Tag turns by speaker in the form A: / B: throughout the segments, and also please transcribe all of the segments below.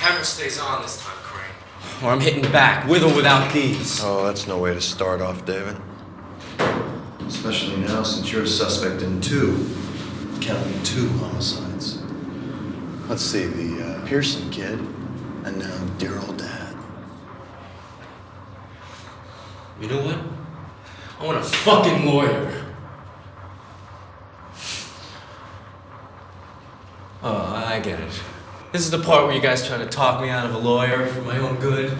A: Camera stays on this time, Crane. Or I'm hitting back, with or without these.
B: Oh, that's no way to start off, David. Especially now, since you're a suspect in counting two homicides. Let's see, the Pearson kid, and now dear old Dad.
A: You know what? I want a fucking lawyer. Oh, I get it. This is the part where you guys try to talk me out of a lawyer for my own good.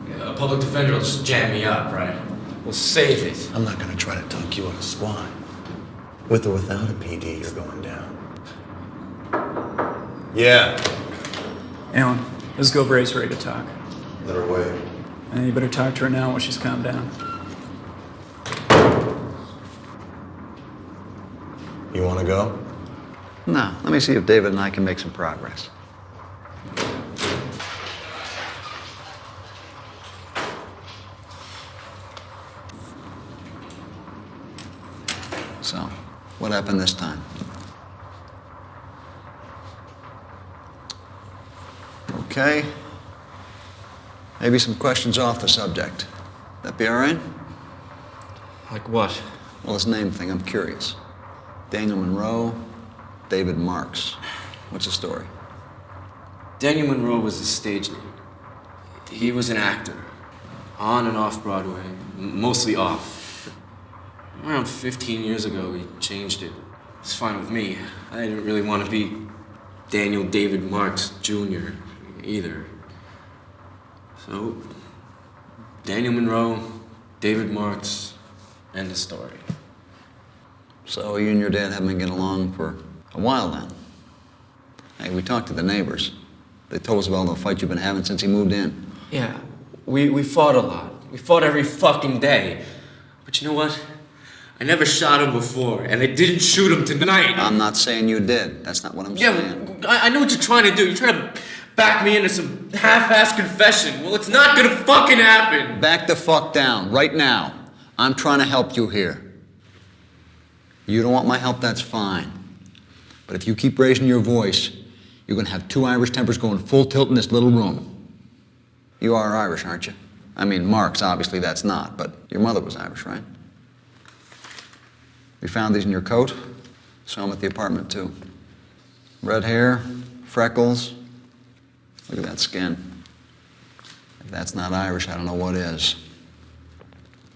A: Yeah, a public defender will just jam me up, right? We'll save it.
B: I'm not gonna try to talk you out of squad. With or without a PD, you're going down. Yeah.
C: Alan, Ms. Govray's ready to talk.
B: Let her wait.
C: And you better talk to her now while she's calmed down.
B: You wanna go?
D: No, let me see if David and I can make some progress. So, what happened this time? Okay. Maybe some questions off the subject. That be all right?
A: Like what?
D: Well, his name thing, I'm curious. Daniel Monroe, David Marks. What's the story?
A: Daniel Monroe was his stage name. He was an actor. On and off Broadway. Mostly off. Around 15 years ago, he changed it. It's fine with me. I didn't really want to be Daniel David Marks Jr. either. So, Daniel Monroe, David Marks, end of story.
D: So you and your dad haven't been getting along for a while then? Hey, we talked to the neighbors. They told us about all the fights you've been having since he moved in.
A: Yeah, we fought a lot. We fought every fucking day. But you know what? I never shot him before, and I didn't shoot him tonight.
D: I'm not saying you did. That's not what I'm saying.
A: Yeah, I know what you're trying to do. You're trying to back me into some half-assed confession. Well, it's not gonna fucking happen.
D: Back the fuck down, right now. I'm trying to help you here. You don't want my help, that's fine. But if you keep raising your voice, you're gonna have two Irish tempers going full tilt in this little room. You are Irish, aren't you? I mean, Marks, obviously that's not, but your mother was Irish, right? We found these in your coat. Saw them at the apartment, too. Red hair, freckles. Look at that skin. If that's not Irish, I don't know what is.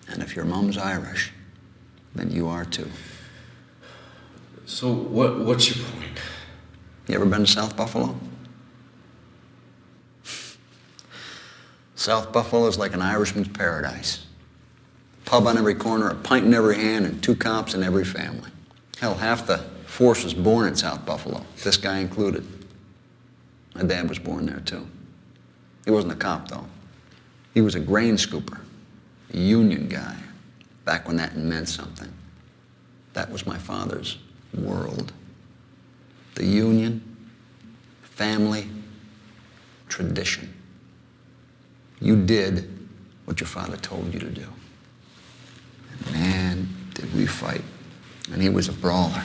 D: And if your mom's Irish, then you are too.
A: So what's your point?
D: You ever been to South Buffalo? South Buffalo is like an Irishman's paradise. Pub on every corner, a pint in every hand, and two cops in every family. Hell, half the force was born in South Buffalo, this guy included. My dad was born there, too. He wasn't a cop, though. He was a grain scooper, a union guy, back when that meant something. That was my father's world. The union, family, tradition. You did what your father told you to do. And man, did we fight. And he was a brawler.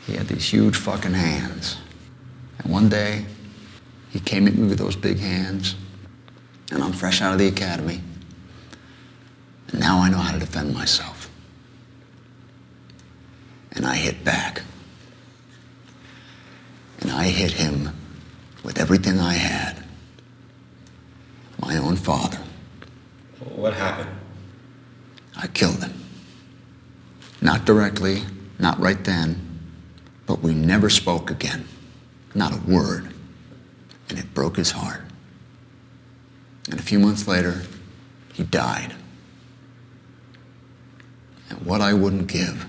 D: He had these huge fucking hands. And one day, he came at me with those big hands, and I'm fresh out of the academy. And now I know how to defend myself. And I hit back. And I hit him with everything I had. My own father.
A: What happened?
D: I killed him. Not directly, not right then, but we never spoke again. Not a word. And it broke his heart. And a few months later, he died. And what I wouldn't give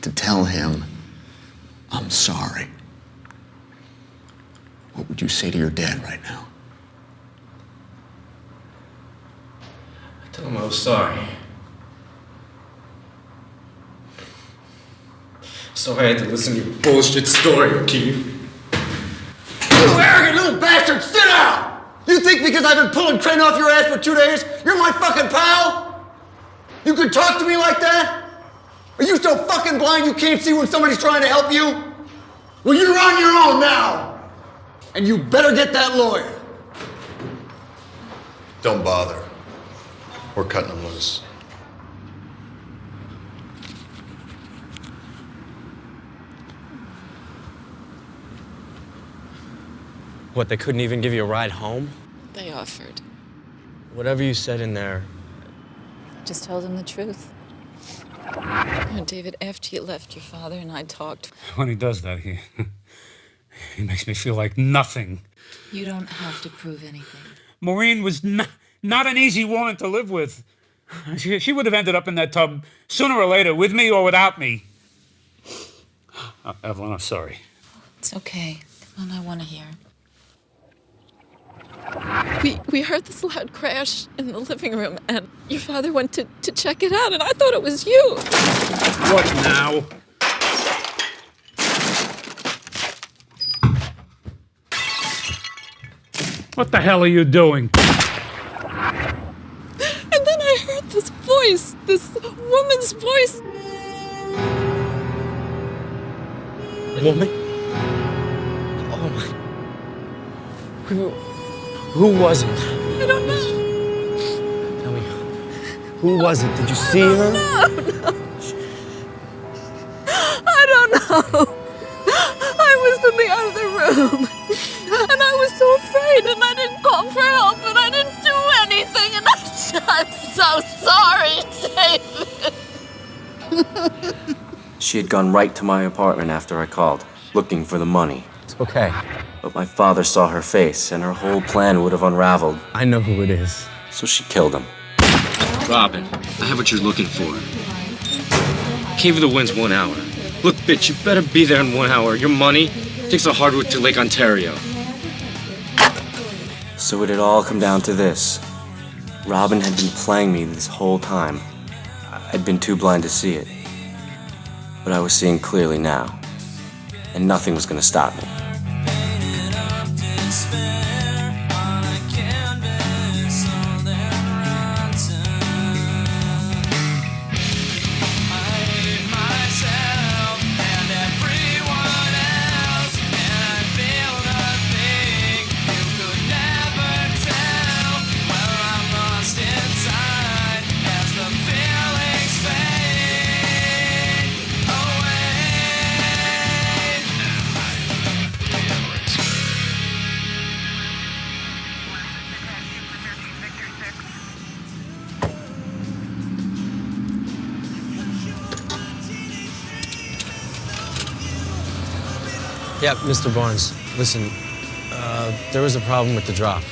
D: to tell him, I'm sorry. What would you say to your dad right now?
A: I told him I was sorry. So I had to listen to your bullshit story, Keith.
D: You arrogant little bastard, sit down! You think because I've been pulling Crane off your ass for 2 days, you're my fucking pal? You can talk to me like that? Are you so fucking blind you can't see when somebody's trying to help you? Well, you're on your own now! And you better get that lawyer.
B: Don't bother. We're cutting him loose.
A: What, they couldn't even give you a ride home?
E: They offered.
A: Whatever you said in there.
E: Just told him the truth. Oh, David, after you left, your father and I talked.
F: When he does that, he makes me feel like nothing.
E: You don't have to prove anything.
F: Maureen was not an easy woman to live with. She would have ended up in that tub sooner or later, with me or without me. Evelyn, I'm sorry.
E: It's okay. Come on, I want to hear. We heard this loud crash in the living room, and your father went to check it out, and I thought it was you.
F: What now? What the hell are you doing?
E: And then I heard this voice, this woman's voice.
A: Woman? Oh my. Who was it?
E: I don't know.
A: Tell me. Who was it? Did you see her?
E: No. I don't know. I was in the other room. And I was so afraid, and I didn't call for help, and I didn't do anything, and I'm so sorry, David.
A: She had gone right to my apartment after I called, looking for the money. It's okay. But my father saw her face, and her whole plan would have unraveled. I know who it is. So she killed him. Robin, I have what you're looking for. Gave you the winds 1 hour. Look, bitch, you better be there in 1 hour. Your money takes the hardwood to Lake Ontario. So it had all come down to this. Robin had been playing me this whole time. I'd been too blind to see it. But I was seeing clearly now. And nothing was gonna stop me.
G: Yeah, Mr. Barnes, listen, there was a problem with the drop.